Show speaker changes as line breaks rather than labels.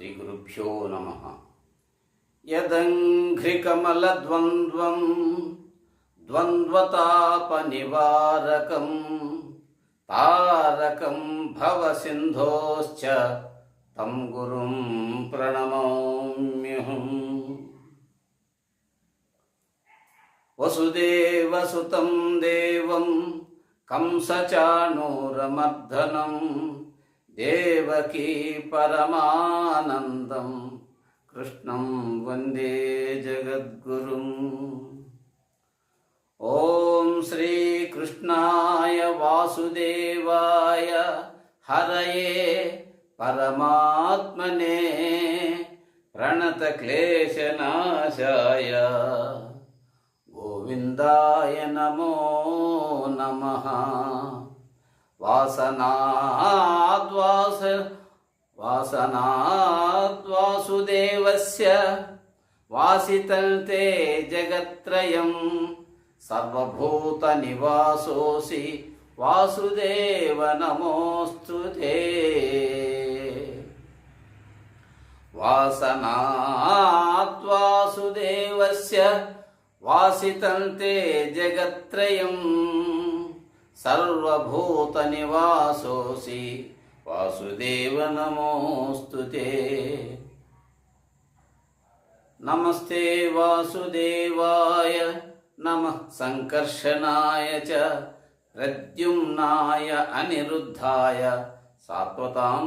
శ్రీగురుభ్యో నమః. యదంఘ్రికమలద్వంద్వం ద్వంద్వతాపనివారకం తారకం భవసింధోశ్చ తం గురుం ప్రణమామ్యహం. వసుదేవసుతం దేవం కంసచాణూరమర్దనం దేవకీ పరమానందం కృష్ణం వందే జగద్గురుం. ఓం శ్రీకృష్ణాయ వాసుదేవాయ హరయే పరమాత్మనే ప్రణతక్లేశనాశాయ గోవిందాయ నమో నమః. వాసనాద్వాసుదేవస్య వాసితంతే జగత్రయం సర్వభూత నివాసోసి వాసుదేవ నమోస్తుతే. వాసనాద్వాసుదేవస్య వాసితంతే జగత్రయం సర్వభూత నివాసోసి వాసుదేవ నమోస్తుతే. నమస్తే వాసుదేవాయ నమః సంకర్షణాయ చ ప్రద్యుమ్నాయ అనిరుద్ధాయ సాత్వతాం